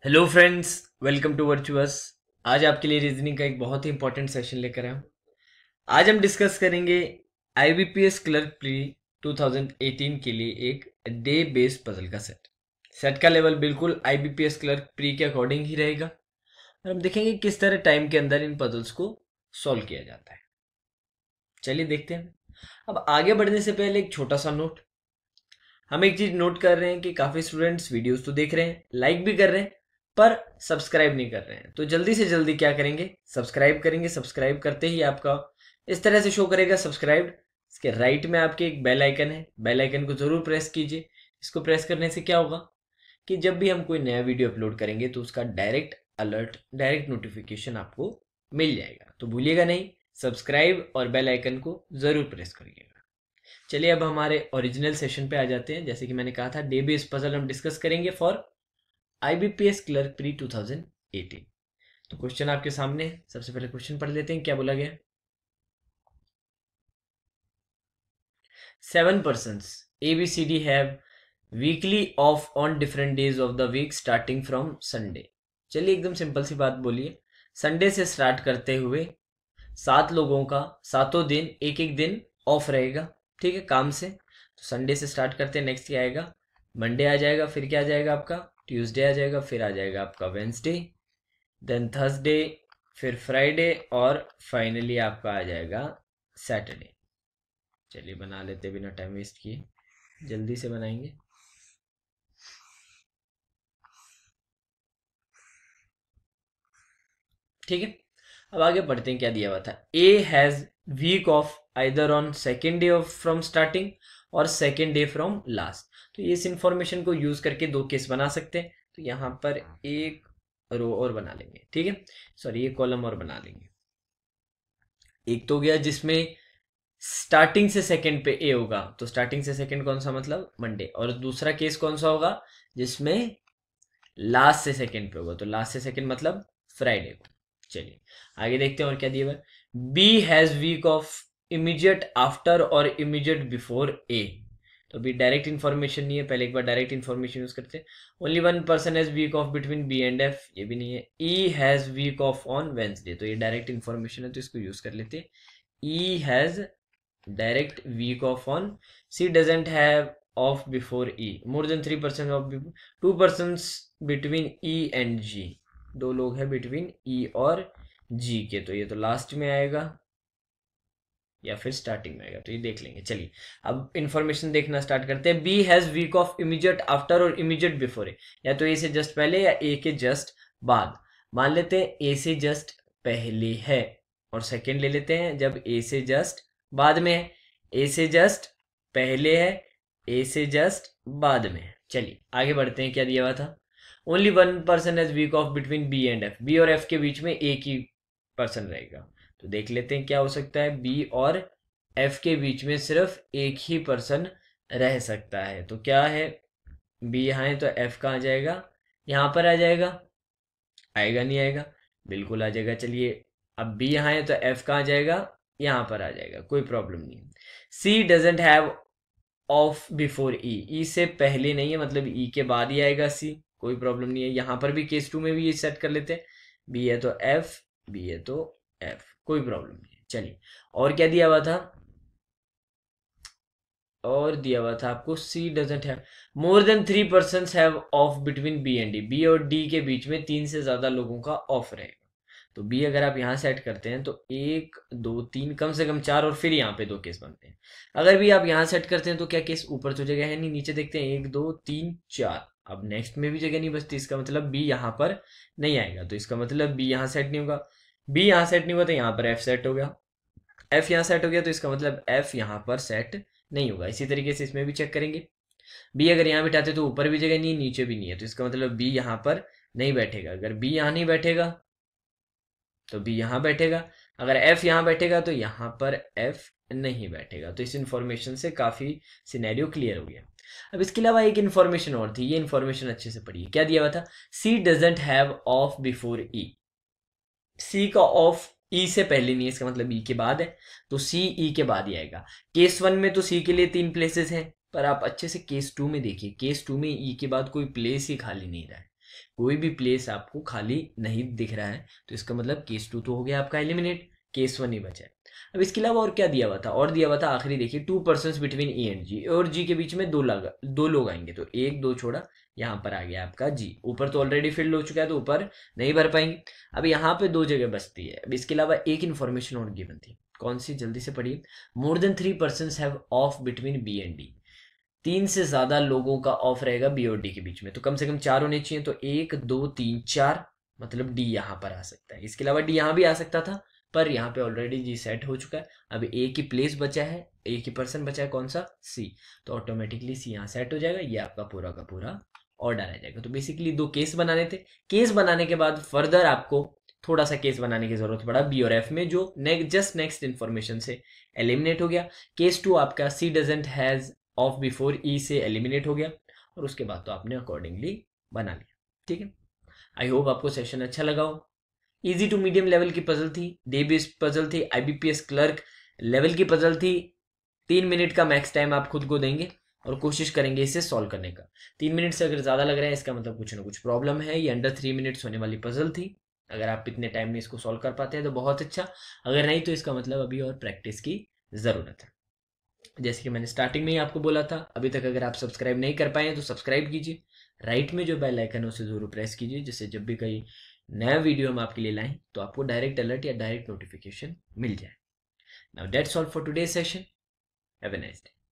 Hello friends, welcome to virtuous. आज आपके लिए रीजनिंग का एक बहुत ही इंपॉर्टेंट सेशन लेकर आया हूँ। आज हम डिस्कस करेंगे आईबीपीएस क्लर्क प्री 2018 के लिए एक डे बेस्ड पजल का सेट। सेट का लेवल बिल्कुल आईबीपीएस क्लर्क प्री के अकॉर्डिंग ही रहेगा और हम देखेंगे किस तरह टाइम के अंदर इन पजल्स को सॉल्व किया जाता है। चलिए देखते हैं। अब आगे बढ़ने से पहले एक छोटा सा नोट। हम एक चीज नोट कर रहे हैं कि काफी स्टूडेंट्स वीडियोस तो देख रहे हैं, लाइक भी कर रहे हैं, पर सब्सक्राइब नहीं कर रहे हैं। तो जल्दी से जल्दी क्या करेंगे, सब्सक्राइब करेंगे। सब्सक्राइब करते ही आपका इस तरह से शो करेगा सब्सक्राइब। इसके राइट में आपके एक बेल आइकन है, बेल आइकन को जरूर प्रेस कीजिए। इसको प्रेस करने से क्या होगा कि जब भी हम कोई नया वीडियो अपलोड करेंगे तो उसका डायरेक्ट अलर्ट, डायरेक्ट नोटिफिकेशन आपको मिल जाएगा। तो भूलिएगा नहीं, सब्सक्राइब और बेल आइकन को जरूर प्रेस करिएगा। चलिए अब हमारे ओरिजिनल सेशन पे आ जाते हैं। जैसे कि मैंने कहा था, डे बेस्ड पजल हम डिस्कस करेंगे फॉर आईबीपीएस क्लर्क प्री 2018। तो क्वेश्चन आपके सामने है। सबसे पहले क्वेश्चन पढ़ लेते हैं, क्या बोला गया। 7 persons ABCD have weekly off on different days of the week starting from Sunday। चलिए एकदम सिंपल सी बात बोलिए। संडे से स्टार्ट करते हुए 7 लोगों का सातों दिन एक एक दिन ऑफ रहेगा, ठीक है, काम से। तो संडे से स्टार्ट करते हैं, नेक्स्ट क्या आएगा, मंडे आ जाएगा, फिर क्या आ जाएगा आपका, ट्यूसडे आ जाएगा, फिर आ जाएगा आपका वेंसडे, देन थर्सडे, फिर फ्राइडे और फाइनली आपका आ जाएगा सैटरडे। चलिए बना लेते बिना टाइम वेस्ट किए, जल्दी से बनाएंगे। ठीक है, अब आगे बढ़ते हैं। क्या दिया हुआ था, A has week of either on second day of from starting और सेकेंड डे फ्रॉम लास्ट। तो इस इंफॉर्मेशन को यूज करके दो केस बना सकते हैं। तो यहां पर एक रो और बना लेंगे, ठीक है, सॉरी एक कॉलम और बना लेंगे। एक तो गया जिसमें स्टार्टिंग से सेकंड पे ए होगा, तो स्टार्टिंग से सेकंड कौन सा, मतलब मंडे। और दूसरा केस कौन सा होगा, जिसमें लास्ट से सेकंड पे होगा, तो लास्ट से सेकंड मतलब फ्राइडे को। चलिए आगे देखते हैं और क्या दिया हुआ है। B has week off immediate after और इमीडिएट बिफोर ए। तो अभी डायरेक्ट इन्फॉर्मेशन नहीं है, पहले एक बार डायरेक्ट इन्फॉर्मेशन यूज करते हैं। Only 1 person has week off between B and F, ये भी नहीं है। E has week off on Wednesday, तो ये डायरेक्ट इन्फॉर्मेशन है, तो इसको यूज कर लेते हैं। ई has direct week off on, C doesn't have off before E, more than 3% of 2 persons between E and G, दो लोग हैं बिटवीन E और G के, तो ये तो लास्ट में आएगा या फिर स्टार्टिंग में आएगा, तो ये देख लेंगे। चलिए अब इंफॉर्मेशन देखना स्टार्ट करते हैं। B has week off immediate after और इमीडिएट बिफोर ए, या तो ए से जस्ट पहले या ए के जस्ट बाद। मान लेते हैं ए से जस्ट पहले है, और सेकंड ले लेते हैं जब ए से जस्ट बाद में है। ए से जस्ट पहले है, ए से जस्ट बाद में है। चलिए आगे बढ़ते हैं, क्या दिया हुआ था। Only 1 person has week off between B and F, B और एफ के बीच में एक ही पर्सन रहेगा। तो देख लेते हैं क्या हो सकता है, बी और एफ के बीच में सिर्फ एक ही पर्सन रह सकता है। तो क्या है, बी यहाँ है तो एफ कहाँ आ जाएगा, यहाँ पर आ जाएगा, आएगा नहीं आएगा, बिल्कुल आ जाएगा। चलिए अब बी यहाँ है तो एफ कहाँ आ जाएगा, यहाँ पर आ जाएगा, कोई प्रॉब्लम नहीं। सी डजेंट हैव ऑफ बिफोर ई, ई से पहले नहीं है, मतलब ई के बाद ही आएगा सी, कोई प्रॉब्लम नहीं है। यहाँ पर भी केस 2 में भी ये सेट कर लेते हैं, बी है तो एफ, बी है तो एफ, कोई प्रॉब्लम नहीं है। चलिए और क्या दिया हुआ था, और दिया हुआ था आपको C doesn't have more than 3 persons have off between B and D, B और डी के बीच में 3 से ज्यादा लोगों का ऑफ रहेगा। तो बी अगर आप यहाँ सेट करते हैं तो 1 2 3 कम से कम 4, और फिर यहाँ पे 2 केस बनते हैं। अगर भी आप यहाँ सेट करते हैं तो क्या केस, ऊपर तो जगह है नहीं, नीचे देखते हैं 1 2 3 4, अब नेक्स्ट में भी जगह नहीं बचती, इसका मतलब बी यहाँ पर नहीं आएगा। तो इसका मतलब बी यहाँ सेट नहीं होगा, बी यहाँ सेट नहीं हुआ तो यहाँ पर एफ सेट हो गया, एफ यहाँ सेट हो गया तो इसका मतलब एफ यहाँ पर सेट नहीं होगा। इसी तरीके से इसमें भी चेक करेंगे, बी अगर यहाँ बिठाते तो ऊपर भी जगह नहीं है, नीचे भी नहीं है, तो इसका मतलब बी यहाँ पर नहीं बैठेगा। अगर बी यहाँ नहीं बैठेगा तो बी यहाँ बैठेगा, अगर एफ यहाँ बैठेगा तो यहाँ पर एफ नहीं बैठेगा। तो इस इंफॉर्मेशन से काफी सिनेरियो क्लियर हो गया। अब इसके अलावा एक इंफॉर्मेशन और थी, ये इंफॉर्मेशन अच्छे से पढ़िए। क्या दिया हुआ था, सी डजेंट हैव ऑफ बिफोर ई, सी का ऑफ ई से पहले नहीं है, इसका मतलब ई के बाद है, तो सी ई के बाद ही आएगा। केस 1 में तो सी के लिए 3 प्लेसेस हैं, पर आप अच्छे से केस 2 में देखिए, केस 2 में ई के बाद कोई प्लेस ही खाली नहीं रहा है। कोई भी प्लेस आपको खाली नहीं दिख रहा है, तो इसका मतलब केस 2 तो हो गया आपका एलिमिनेट, केस 1 ही बचा है। अब इसके अलावा और क्या दिया हुआ था, और दिया हुआ था आखिरी देखिए 2 पर्सन बिटवीन ए एंड जी, और जी के बीच में दो लोग आएंगे, तो एक दो छोड़ा, यहाँ पर आ गया आपका जी। ऊपर तो ऑलरेडी फिल्ड हो चुका है तो ऊपर नहीं भर पाएंगे। अब यहाँ पे 2 जगह बचती है। अब इसके अलावा एक इन्फॉर्मेशन और गिवन थी, कौन सी, जल्दी से पढ़िए। More than 3 person have off between B and D, 3 से ज्यादा लोगों का ऑफ रहेगा बी और डी के बीच में, तो कम से कम 4 होने चाहिए, तो 1 2 3 4, मतलब डी यहाँ पर आ सकता है। इसके अलावा डी यहाँ भी आ सकता था, पर यहाँ पे ऑलरेडी जी सेट हो चुका है। अब एक ही प्लेस बचा है, एक ही पर्सन बचा है, कौन सा, सी, तो ऑटोमेटिकली सी यहाँ सेट हो जाएगा। ये आपका पूरा का पूरा ऑर्डर आ जाएगा। तो बेसिकली 2 केस बनाने थे। केस बनाने के बाद फर्दर आपको थोड़ा सा केस बनाने की जरूरत पड़ा बी और एफ में, जो जस्ट नेक्स्ट इन्फॉर्मेशन से एलिमिनेट हो गया। केस 2 आपका सी डजेंट हैज ऑफ बिफोर ई से एलिमिनेट हो गया, और उसके बाद तो आपने अकॉर्डिंगली बना लिया। ठीक है, आई होप आपको सेशन अच्छा लगा हो। इजी टू मीडियम लेवल की पजल थी, डे बेस्ड पजल थी, आईबीपीएस क्लर्क लेवल की पजल थी। 3 मिनट का मैक्स टाइम आप खुद को देंगे और कोशिश करेंगे इसे सॉल्व करने का। 3 मिनट से अगर ज़्यादा लग रहा है, इसका मतलब कुछ ना कुछ प्रॉब्लम है। ये अंडर 3 मिनट्स होने वाली पजल थी। अगर आप इतने टाइम में इसको सॉल्व कर पाते हैं तो बहुत अच्छा, अगर नहीं तो इसका मतलब अभी और प्रैक्टिस की ज़रूरत है। जैसे कि मैंने स्टार्टिंग में ही आपको बोला था, अभी तक अगर आप सब्सक्राइब नहीं कर पाए हैं तो सब्सक्राइब कीजिए। राइट में जो बेल आइकन है उसे जरूर प्रेस कीजिए, जिससे जब भी कहीं नया वीडियो हम आपके लिए लाएं तो आपको डायरेक्ट अलर्ट या डायरेक्ट नोटिफिकेशन मिल जाए। Now that's all for today session. Have a nice day.